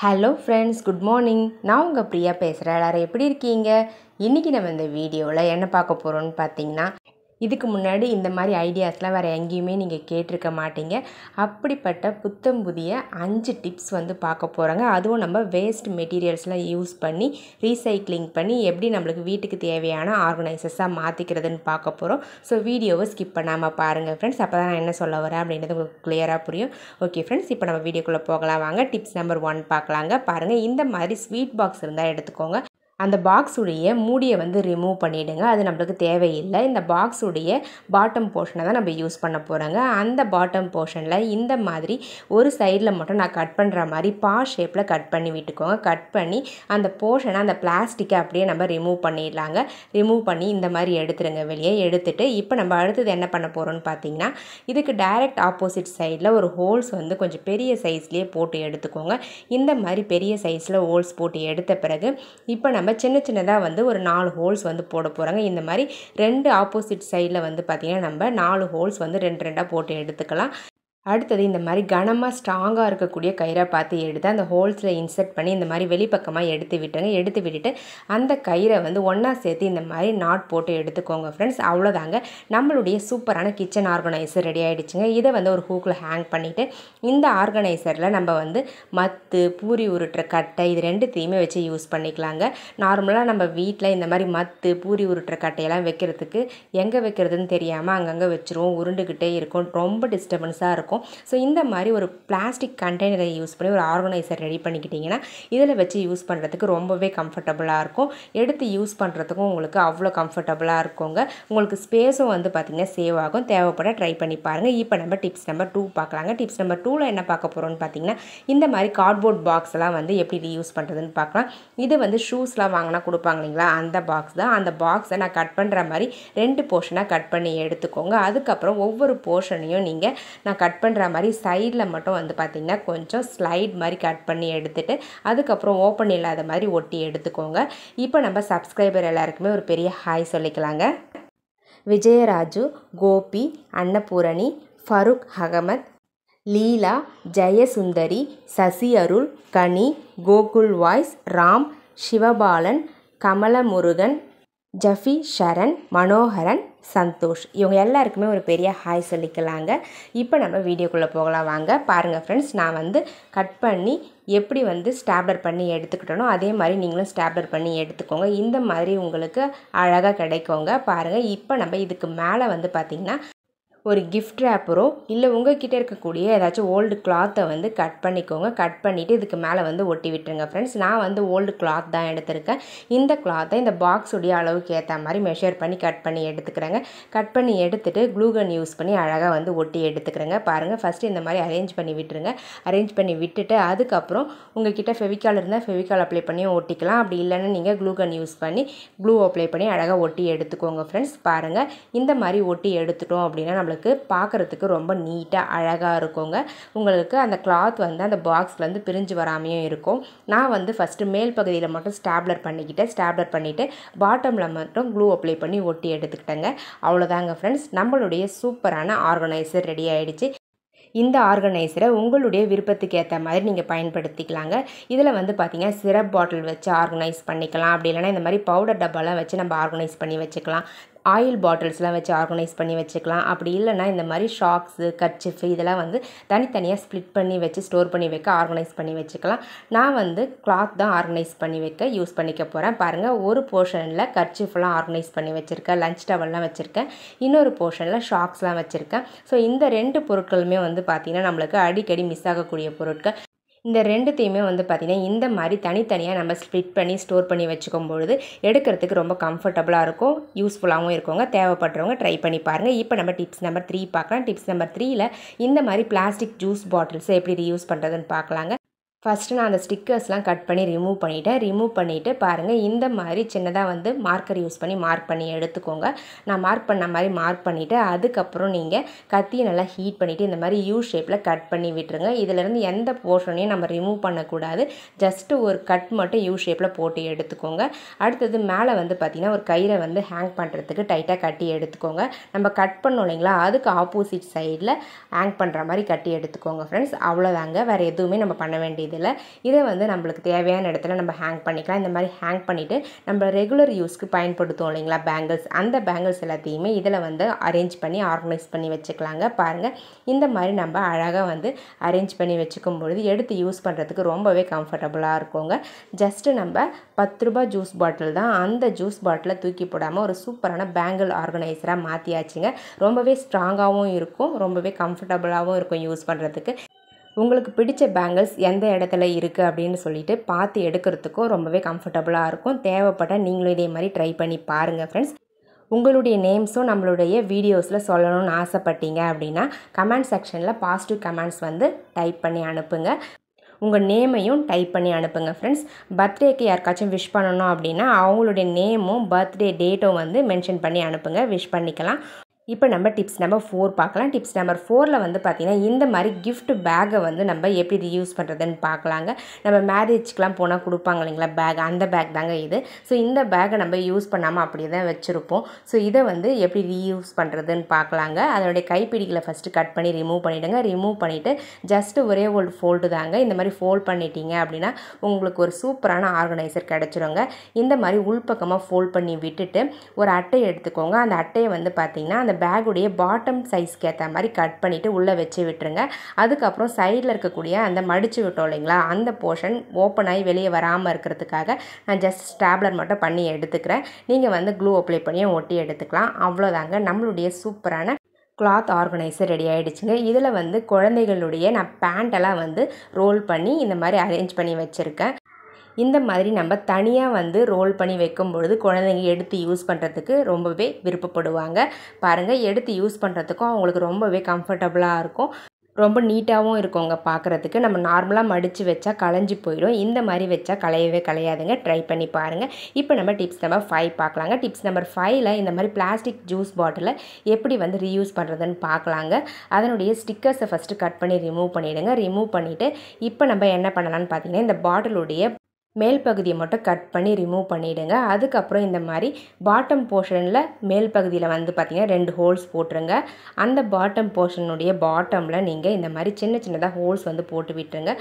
Hello friends, good morning. நான் உங்கள் பிரியா பேசுகிறேன். எல்லாரும் எப்படி இருக்கீங்க? இன்றைக்கி நம்ம இந்த வீடியோவில் என்ன பார்க்க போகிறோம்னு பார்த்தீங்கன்னா, இதுக்கு முன்னாடி இந்த மாதிரி ஐடியாஸ்லாம் வேறு எங்கேயுமே நீங்கள் கேட்டிருக்க மாட்டீங்க. அப்படிப்பட்ட புத்தம் புதிய 5 டிப்ஸ் வந்து பார்க்க போகிறோங்க. அதுவும் நம்ம வேஸ்ட் மெட்டீரியல்ஸ்லாம் யூஸ் பண்ணி ரீசைக்ளிங் பண்ணி எப்படி நம்மளுக்கு வீட்டுக்கு தேவையான ஆர்கனைசர்ஸாக மாற்றிக்கிறதுன்னு பார்க்க போகிறோம். ஸோ வீடியோவை ஸ்கிப் பண்ணாமல் பாருங்கள் ஃப்ரெண்ட்ஸ். அப்போ தான் நான் என்ன சொல்ல வரேன் அப்படின்றது உங்களுக்கு கிளியராக புரியும். ஓகே ஃப்ரெண்ட்ஸ், இப்போ நம்ம வீடியோக்குள்ளே போகலாம் வாங்க. டிப்ஸ் நம்பர் 1 பார்க்கலாங்க. பாருங்கள், இந்த மாதிரி ஸ்வீட் பாக்ஸ் இருந்தால் எடுத்துக்கோங்க. அந்த பாக்ஸுடைய மூடியை வந்து ரிமூவ் பண்ணிவிடுங்க. அது நம்மளுக்கு தேவையில்லை. இந்த பாக்ஸுடைய பாட்டம் போர்ஷனை தான் நம்ம யூஸ் பண்ண போகிறோங்க. அந்த பாட்டம் போர்ஷனில் இந்த மாதிரி ஒரு சைடில் மட்டும் நான் கட் பண்ணுற மாதிரி ஷேப்பில் கட் பண்ணி விட்டுக்கோங்க. கட் பண்ணி அந்த போர்ஷனை, அந்த பிளாஸ்டிக்கை அப்படியே நம்ம ரிமூவ் பண்ணிடலாங்க. ரிமூவ் பண்ணி இந்த மாதிரி எடுத்துருங்க. வெளியே எடுத்துட்டு இப்போ நம்ம அடுத்தது என்ன பண்ண போகிறோம்னு பார்த்தீங்கன்னா, இதுக்கு டைரக்ட் ஆப்போசிட் சைடில் ஒரு ஹோல்ஸ் வந்து கொஞ்சம் பெரிய சைஸ்லேயே போட்டு எடுத்துக்கோங்க. இந்த மாதிரி பெரிய சைஸில் ஹோல்ஸ் போட்டு எடுத்த பிறகு இப்போ நம்ம சின்ன சின்னதாக வந்து ஒரு 4 ஹோல்ஸ் வந்து போட போகிறாங்க. இந்த மாதிரி 2 ஆப்போசிட் சைடில் வந்து பார்த்திங்கன்னா நம்ம 4 ஹோல்ஸ் வந்து 2 போட்டு எடுத்துக்கலாம். அடுத்தது இந்த மாதிரி கனமாக ஸ்ட்ராங்காக இருக்கக்கூடிய கயிறை பார்த்து எடுத்து அந்த ஹோல்ஸில் இன்சர்ட் பண்ணி இந்த மாதிரி வெளிப்பக்கமாக எடுத்து விட்டுருங்க. எடுத்து விட்டுட்டு அந்த கயிறை வந்து ஒன்றா சேர்த்து இந்த மாதிரி நாட் போட்டு எடுத்துக்கோங்க ஃப்ரெண்ட்ஸ். அவ்வளோதாங்க, நம்மளுடைய சூப்பரான கிச்சன் ஆர்கனைசர் ரெடி ஆகிடுச்சுங்க. இதை வந்து ஒரு ஹூக்கில் ஹேங் பண்ணிவிட்டு இந்த ஆர்கனைசரில் நம்ம வந்து மத்து, பூரி உருட்டுற கட்டை, இது 2த்தையுமே வச்சு யூஸ் பண்ணிக்கலாங்க. நார்மலாக நம்ம வீட்டில் இந்த மாதிரி மத்து, பூரி உருட்டுற கட்டையெல்லாம் வைக்கிறதுக்கு எங்கே வைக்கிறதுன்னு தெரியாமல் அங்கங்கே வச்சுருவோம். உருண்டுக்கிட்டே இருக்கும், ரொம்ப டிஸ்டர்பன்ஸாக இருக்கும். ஸோ இந்த மாதிரி ஒரு பிளாஸ்டிக் கண்டெய்னரை யூஸ் பண்ணி ஒரு ஆர்கனைசர் ரெடி பண்ணிக்கிட்டிங்கன்னா இதில் வச்சு யூஸ் பண்ணுறதுக்கு ரொம்பவே கம்ஃபர்டபுளாக இருக்கும். எடுத்து யூஸ் பண்ணுறதுக்கும் உங்களுக்கு அவ்வளோ கம்ஃபர்டபுளாக இருக்குங்க. உங்களுக்கு ஸ்பேஸும் வந்து பார்த்திங்கன்னா சேவ் ஆகும். தேவைப்பட ட்ரை பண்ணி பாருங்கள். இப்போ நம்ம டிப்ஸ் நம்பர் 2 பார்க்கலாங்க. டிப்ஸ் நம்பர் 2ல் என்ன பார்க்க போகிறோம்னு பார்த்தீங்கன்னா, இந்த மாதிரி கார்ட்போர்ட் பாக்ஸ் எல்லாம் வந்து எப்படி யூஸ் பண்ணுறதுன்னு பார்க்கலாம். இது வந்து ஷூஸ்லாம் வாங்கினா கொடுப்பாங்க இல்லைங்களா, அந்த பாக்ஸ் தான். அந்த பாக்ஸை நான் கட் பண்ணுற மாதிரி 2 போர்ஷனாக கட் பண்ணி எடுத்துக்கோங்க. அதுக்கப்புறம் ஒவ்வொரு போர்ஷனையும் நீங்கள் நான் கட் பண்ணுற மாதிரி சைடில் மட்டும் வந்து பார்த்திங்கன்னா கொஞ்சம் ஸ்லைட் மாதிரி கட் பண்ணி எடுத்துகிட்டு அதுக்கப்புறம் ஓப்பன் இல்லாத மாதிரி ஒட்டி எடுத்துக்கோங்க. இப்போ நம்ம சப்ஸ்கிரைபர் எல்லாருக்குமே ஒரு பெரிய ஹாய் சொல்லிக்கலாங்க. விஜயராஜு, கோபி, அன்னபூரணி, ஃபருக் அகமத், லீலா, ஜெயசுந்தரி, சசி அருள், கனி, கோகுல் வாய்ஸ், ராம், சிவபாலன், கமலமுருகன், ஜஃபி, ஷரண், மனோகரன், சந்தோஷ், இவங்க எல்லாருக்குமே ஒரு பெரிய ஹாய் சொல்லிக்கலாங்க. இப்போ நம்ம வீடியோக்குள்ளே போகலாம் வாங்க. பாருங்கள் ஃப்ரெண்ட்ஸ், நான் வந்து கட் பண்ணி எப்படி வந்து ஸ்டாப்லர் பண்ணி எடுத்துக்கிட்டனோ அதே மாதிரி நீங்களும் ஸ்டாப்லர் பண்ணி எடுத்துக்கோங்க. இந்த மாதிரி உங்களுக்கு அழகாக கிடைக்குங்க. பாருங்கள், இப்போ நம்ம இதுக்கு மேலே வந்து பார்த்திங்கன்னா ஒரு கிஃப்ட் ரேப்பரோ இல்லை உங்கள்கிட்ட இருக்கக்கூடிய ஏதாச்சும் ஓல்டு கிளாத்தை வந்து கட் பண்ணிக்கோங்க. கட் பண்ணிவிட்டு இதுக்கு மேலே வந்து ஒட்டி விட்டுருங்க ஃப்ரெண்ட்ஸ். நான் வந்து ஓல்டு கிளாத் தான் எடுத்திருக்கேன். இந்த கிளாத்தை இந்த பாக்ஸுடைய அளவுக்கு ஏற்ற மாதிரி மெஷர் பண்ணி கட் பண்ணி எடுத்துக்கிறேங்க. கட் பண்ணி எடுத்துகிட்டு க்ளூகன் யூஸ் பண்ணி அழகாக வந்து ஒட்டி எடுத்துக்கிறேங்க. பாருங்கள், ஃபஸ்ட்டு இந்த மாதிரி அரேஞ்ச் பண்ணி விட்டுருங்க. அரேஞ்ச் பண்ணி விட்டுட்டு அதுக்கப்புறம் உங்கள்கிட்ட ஃபெவிகால் இருந்தால் ஃபெவிகால் அப்ளை பண்ணியும் ஒட்டிக்கலாம். அப்படி இல்லைன்னா நீங்கள் க்ளூகன் யூஸ் பண்ணி க்ளூ அப்ளை பண்ணி அழகாக ஒட்டி எடுத்துக்கோங்க ஃப்ரெண்ட்ஸ். பாருங்கள், இந்த மாதிரி ஒட்டி எடுத்துட்டோம் அப்படின்னா நம்மளுக்கு பார்க்குறதுக்கு ரொம்ப நீட்டாக அழகாக இருக்குங்க. உங்களுக்கு அந்த கிளாத் வந்து அந்த பாக்ஸ்லேருந்து பிரிஞ்சு வராமையும் இருக்கும். நான் வந்து ஃபஸ்ட்டு மேல் பகுதியில் மட்டும் ஸ்டாப்லர் பண்ணிவிட்டு பாட்டமில் மட்டும் க்ளூ அப்ளை பண்ணி ஒட்டி எடுத்துக்கிட்டேங்க. அவ்வளோதாங்க ஃப்ரெண்ட்ஸ், நம்மளுடைய சூப்பரான ஆர்கனைசர் ரெடி ஆகிடுச்சு. இந்த ஆர்கனைசரை உங்களுடைய விருப்பத்துக்கு ஏற்ற மாதிரி நீங்கள் பயன்படுத்திக்கலாங்க. இதில் வந்து பார்த்திங்கன்னா சிரப் பாட்டில் வச்சு ஆர்கனைஸ் பண்ணிக்கலாம். அப்படி இல்லைனா இந்த மாதிரி பவுடர் டப்பாலாம் வச்சு நம்ம ஆர்கனைஸ் பண்ணி வச்சுக்கலாம். ஆயில் பாட்டில்ஸ்லாம் வச்சு ஆர்கனைஸ் பண்ணி வச்சுக்கலாம். அப்படி இல்லைனா இந்த மாதிரி ஷாக்ஸு, கர்ச்சிஃப் இதெல்லாம் வந்து தனித்தனியாக ஸ்ப்ளிட் பண்ணி வச்சு ஸ்டோர் பண்ணி வைக்க ஆர்கனைஸ் பண்ணி வச்சுக்கலாம். நான் வந்து கிளாத் தான் ஆர்கனைஸ் பண்ணி வைக்க யூஸ் பண்ணிக்க போகிறேன். பாருங்கள், ஒரு போர்ஷனில் கர்ச்சிஃப்லாம் ஆர்கனைஸ் பண்ணி வச்சுருக்கேன், லஞ்ச் டவல்லாம் வச்சுருக்கேன், இன்னொரு போர்ஷனில் ஷாக்ஸ்லாம் வச்சுருக்கேன். ஸோ இந்த 2 பொருட்களுமே வந்து பார்த்திங்கன்னா நம்மளுக்கு அடிக்கடி மிஸ் ஆகக்கூடிய பொருட்கள். இந்த 2த்தையுமே வந்து பார்த்திங்கன்னா இந்த மாதிரி தனித்தனியாக நம்ம ஸ்ப்ளிட் பண்ணி ஸ்டோர் பண்ணி வச்சுக்கும் பொழுது எடுக்கிறதுக்கு ரொம்ப கம்ஃபர்டபுளாக இருக்கும், யூஸ்ஃபுல்லாகவும் இருக்குங்க. தேவைப்படுறவங்க ட்ரை பண்ணி பாருங்கள். இப்போ நம்ம டிப்ஸ் நம்பர் 3 பார்க்கலாம். டிப்ஸ் நம்பர் 3ல் இந்த மாதிரி பிளாஸ்டிக் ஜூஸ் பாட்டில்ஸை எப்படி ரீயூஸ் பண்ணுறதுன்னு பார்க்கலாங்க. ஃபஸ்ட்டு நான் அந்த ஸ்டிக்கர்ஸ்லாம் கட் பண்ணி ரிமூவ் பண்ணிவிட்டு பாருங்கள், இந்த மாதிரி சின்னதாக வந்து மார்க்கர் யூஸ் பண்ணி மார்க் பண்ணி எடுத்துக்கோங்க. நான் மார்க் பண்ண மாதிரி மார்க் பண்ணிவிட்டு அதுக்கப்புறம் நீங்கள் கத்தியை நல்லா ஹீட் பண்ணிவிட்டு இந்த மாதிரி யூ ஷேப்பில் கட் பண்ணி விட்டுருங்க. இதிலேருந்து எந்த போர்ஷனையும் நம்ம ரிமூவ் பண்ணக்கூடாது. ஜஸ்ட்டு ஒரு கட் மட்டும் யூ ஷேப்பில் போட்டு எடுத்துக்கோங்க. அடுத்தது மேலே வந்து பார்த்திங்கன்னா ஒரு கயிறை வந்து ஹேங் பண்ணுறதுக்கு டைட்டாக கட்டி எடுத்துக்கோங்க. நம்ம கட் பண்ணோம் இல்லைங்களா, அதுக்கு ஆப்போசிட் சைடில் ஹேங் பண்ணுற மாதிரி கட்டி எடுத்துக்கோங்க ஃப்ரெண்ட்ஸ். அவ்வளோதாங்க, வேறு எதுவுமே நம்ம பண்ண வேண்டியது இதில். இதை வந்து நம்மளுக்கு தேவையான இடத்துல நம்ம ஹேங் பண்ணிக்கலாம். இந்த மாதிரி ஹேங் பண்ணிவிட்டு நம்ம ரெகுலர் யூஸ்க்கு பயன்படுத்துவோம் இல்லைங்களா பேங்கிள்ஸ், அந்த பேங்கிள்ஸ் எல்லாத்தையுமே இதில் வந்து அரேஞ்ச் பண்ணி ஆர்கனைஸ் பண்ணி வச்சுக்கலாங்க. பாருங்கள், இந்த மாதிரி நம்ம அழகாக வந்து அரேஞ்ச் பண்ணி வச்சுக்கும் பொழுது எடுத்து யூஸ் பண்ணுறதுக்கு ரொம்பவே கம்ஃபர்டபுளாக இருக்குங்க. ஜஸ்ட்டு நம்ம 10 ரூபாய் ஜூஸ் பாட்டில் தான், அந்த ஜூஸ் பாட்டிலை தூக்கி போடாமல் ஒரு சூப்பரான பேங்கிள் ஆர்கனைசராக மாற்றியாச்சுங்க. ரொம்பவே ஸ்ட்ராங்காகவும் இருக்கும், ரொம்பவே கம்ஃபர்டபுளாகவும் இருக்கும் யூஸ் பண்ணுறதுக்கு. உங்களுக்கு பிடிச்ச பேங்கிள்ஸ் எந்த இடத்துல இருக்குது அப்படின்னு சொல்லிட்டு பார்த்து எடுக்கிறதுக்கும் ரொம்பவே கம்ஃபர்டபுளாக இருக்கும். தேவைப்பட்டால் நீங்களும் இதே மாதிரி ட்ரை பண்ணி பாருங்கள் ஃப்ரெண்ட்ஸ். உங்களுடைய நேம்ஸும் நம்மளுடைய வீடியோஸில் சொல்லணும்னு ஆசைப்பட்டீங்க அப்படின்னா கமெண்ட் செக்ஷனில் பாசிட்டிவ் கமெண்ட்ஸ் வந்து டைப் பண்ணி அனுப்புங்க. உங்கள் நேமையும் டைப் பண்ணி அனுப்புங்க ஃப்ரெண்ட்ஸ். பர்த்டேக்கு யாருக்காச்சும் விஷ் பண்ணணும் அப்படின்னா அவங்களுடைய நேமும் பர்த்டே டேட்டும் வந்து மென்ஷன் பண்ணி அனுப்புங்க, விஷ் பண்ணிக்கலாம். இப்போ நம்ம டிப்ஸ் நம்பர் 4 பார்க்கலாம். டிப்ஸ் நம்பர் 4ல் வந்து பார்த்திங்கன்னா இந்த மாதிரி கிஃப்ட் பேக்கை வந்து நம்ம எப்படி ரீயூஸ் பண்ணுறதுன்னு பார்க்கலாங்க. நம்ம மேரேஜ்க்கெலாம் போனால் கொடுப்பாங்க இல்லைங்களா பேக், அந்த பேக் தாங்க இது. ஸோ இந்த பேக்கை நம்ம யூஸ் பண்ணாமல் அப்படியே தான் வச்சுருப்போம். ஸோ இதை வந்து எப்படி ரீயூஸ் பண்ணுறதுன்னு பார்க்கலாங்க. அதனுடைய கைப்பிடிகளை ஃபஸ்ட்டு கட் பண்ணி ரிமூவ் பண்ணிவிடுங்க. ரிமூவ் பண்ணிவிட்டு ஜஸ்ட்டு ஒரே ஒரு ஃபோல்டு தாங்க. இந்த மாதிரி ஃபோல்ட் பண்ணிட்டீங்க அப்படின்னா உங்களுக்கு ஒரு சூப்பரான ஆர்கனைசர் கிடச்சிருங்க. இந்த மாதிரி உள்பக்கமாக ஃபோல்ட் பண்ணி விட்டுட்டு ஒரு அட்டையை எடுத்துக்கோங்க. அந்த அட்டையை வந்து பார்த்திங்கன்னா அந்த பேக்குடைய பாட்டம் சைஸ்க்கு ஏற்ற மாதிரி கட் பண்ணிவிட்டு உள்ளே வச்சு விட்டுருங்க. அதுக்கப்புறம் சைடில் இருக்கக்கூடிய அந்த மடித்து விட்டோம் இல்லைங்களா, அந்த போர்ஷன் ஓப்பன் ஆகி வெளியே வராமல் இருக்கிறதுக்காக நான் ஜஸ்ட் ஸ்டாப்லர் மட்டும் பண்ணி எடுத்துக்கிறேன். நீங்கள் வந்து க்ளூ அப்ளை பண்ணியும் ஒட்டி எடுத்துக்கலாம். அவ்வளோதாங்க, நம்மளுடைய சூப்பரான கிளாத் ஆர்கனைசர் ரெடி ஆகிடுச்சுங்க. இதில் வந்து குழந்தைகளுடைய நான் பேண்ட்டெல்லாம் வந்து ரோல் பண்ணி இந்த மாதிரி அரேஞ்ச் பண்ணி வச்சுருக்கேன். இந்த மாதிரி நம்ம தனியாக வந்து ரோல் பண்ணி வைக்கும் பொழுது குழந்தைங்க எடுத்து யூஸ் பண்ணுறதுக்கு ரொம்பவே விருப்பப்படுவாங்க. பாருங்கள், எடுத்து யூஸ் பண்ணுறதுக்கும் அவங்களுக்கு ரொம்பவே கம்ஃபர்டபுளாக இருக்கும், ரொம்ப நீட்டாகவும் இருக்குங்க பார்க்குறதுக்கு. நம்ம நார்மலாக மடித்து வச்சா களைஞ்சி போயிடும், இந்த மாதிரி வச்சா களையவே களையாதுங்க. ட்ரை பண்ணி பாருங்கள். இப்போ நம்ம டிப்ஸ் நம்பர் 5 பார்க்கலாங்க. டிப்ஸ் நம்பர் 5ல் இந்த மாதிரி பிளாஸ்டிக் ஜூஸ் பாட்டிலை எப்படி வந்து ரீயூஸ் பண்ணுறதுன்னு பார்க்கலாங்க. அதனுடைய ஸ்டிக்கர்ஸை ஃபஸ்ட்டு கட் பண்ணி ரிமூவ் பண்ணிவிடுங்க. ரிமூவ் பண்ணிவிட்டு இப்போ நம்ம என்ன பண்ணலான்னு பார்த்தீங்கன்னா இந்த பாட்டிலுடைய மேல் பகுதியை மட்டும் கட் பண்ணி ரிமூவ் பண்ணிவிடுங்க. அதுக்கப்புறம் இந்த மாதிரி பாட்டம் போர்ஷனில் மேல் பகுதியில் வந்து பார்த்திங்கன்னா 2 ஹோல்ஸ் போட்டுருங்க. அந்த பாட்டம் போர்ஷனுடைய பாட்டமில் நீங்கள் இந்த மாதிரி சின்ன சின்னதாக ஹோல்ஸ் வந்து போட்டு விட்டுருங்க.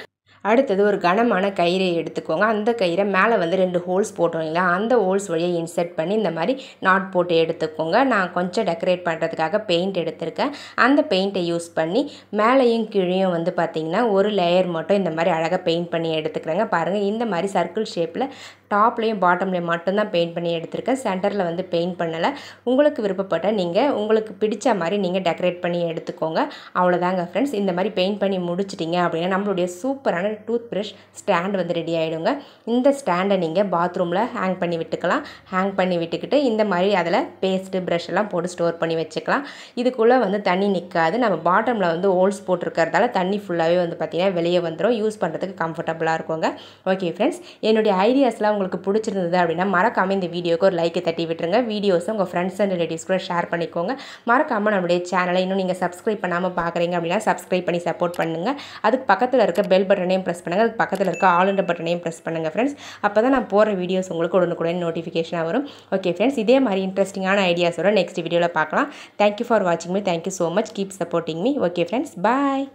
அடுத்தது ஒரு கனமான கயிறை எடுத்துக்கோங்க. அந்த கயிறை மேலே வந்து 2 ஹோல்ஸ் போட்டோம் இல்லைங்களா, அந்த ஹோல்ஸ் வழியாக இன்சர்ட் பண்ணி இந்த மாதிரி நாட் போட்டு எடுத்துக்கோங்க. நான் கொஞ்சம் டெக்கரேட் பண்ணுறதுக்காக பெயிண்ட் எடுத்திருக்கேன். அந்த பெயிண்ட்டை யூஸ் பண்ணி மேலேயும் கீழேயும் வந்து பார்த்திங்கன்னா ஒரு லேயர் மட்டும் இந்த மாதிரி அழகாக பெயிண்ட் பண்ணி எடுத்துக்கிறேங்க. பாருங்கள், இந்த மாதிரி சர்க்கிள் ஷேப்பில் டாப்லேயும் பாட்டம்லேயும் மட்டும்தான் பெயிண்ட் பண்ணி எடுத்திருக்கேன். சென்டரில் வந்து பெயிண்ட் பண்ணலை. உங்களுக்கு விருப்பப்பட்ட நீங்கள் உங்களுக்கு பிடிச்ச மாதிரி நீங்கள் டெக்கரேட் பண்ணி எடுத்துக்கோங்க. அவ்வளோதாங்க ஃப்ரெண்ட்ஸ். இந்த மாதிரி பெயிண்ட் பண்ணி முடிச்சிட்டிங்க அப்படின்னா நம்மளுடைய சூப்பரான டூத் ப்ரஷ் ஸ்டாண்ட் வந்து ரெடி ஆகிடுங்க. இந்த ஸ்டாண்டை நீங்கள் பாத்ரூமில் ஹேங் பண்ணி விட்டுக்கலாம். ஹேங் பண்ணி விட்டுக்கிட்டு இந்த மாதிரி அதில் பேஸ்ட்டு ப்ரஷ் எல்லாம் போட்டு ஸ்டோர் பண்ணி வச்சுக்கலாம். இதுக்குள்ளே வந்து தண்ணி நிற்காது. நம்ம பாட்டமில் வந்து ஹோல்ஸ் போட்டிருக்கிறதால தண்ணி ஃபுல்லாகவே வந்து பார்த்திங்கன்னா வெளியே வந்துடும். யூஸ் பண்ணுறதுக்கு கம்ஃபர்டபுளாக இருக்குங்க. ஓகே ஃப்ரெண்ட்ஸ், என்னுடைய ஐடியாஸ்லாம் உங்களுக்கு பிடிச்சிருந்தது அப்படின்னா மறக்காமல் இந்த வீடியோக்கு ஒரு லைக்கை தட்டி விட்டுருங்க. வீடியோஸை உங்கள் ஃப்ரெண்ட்ஸ் அண்ட் ரிலேட்டிவ்ஸ் கூட ஷேர் பண்ணிக்கோங்க. மறக்காமல் நம்மளுடைய சேனலை இன்னும் நீங்கள் சப்ஸ்கிரைப் பண்ணாமல் பார்க்குறீங்க அப்படின்னா சப்ஸ்கிரைப் பண்ணி சப்போர்ட் பண்ணுங்கள். அதுக்கு பக்கத்தில் இருக்க பெல் பட்டனையும் ப்ரெஸ் பண்ணுங்கள். அதுக்கு பக்கத்தில் இருக்க ஆல் என்ற பட்டனையும் ப்ரெஸ் பண்ணுங்கள் ஃப்ரெண்ட்ஸ். அப்போ தான் நான் போகிற வீடியோஸ் உங்களுக்கு உடனுக்குடன் நோட்டிஃபிகேஷனாக வரும். ஓகே ஃப்ரெண்ட்ஸ், இதே மாதிரி இன்ட்ரெஸ்டிங்கான ஐடியாஸோட நெக்ஸ்ட் வீடியோவில் பார்க்கலாம். தேங்க்யூ ஃபார் வாட்சிங் me. Thank you so much. Keep supporting me. Okay friends, பாய்.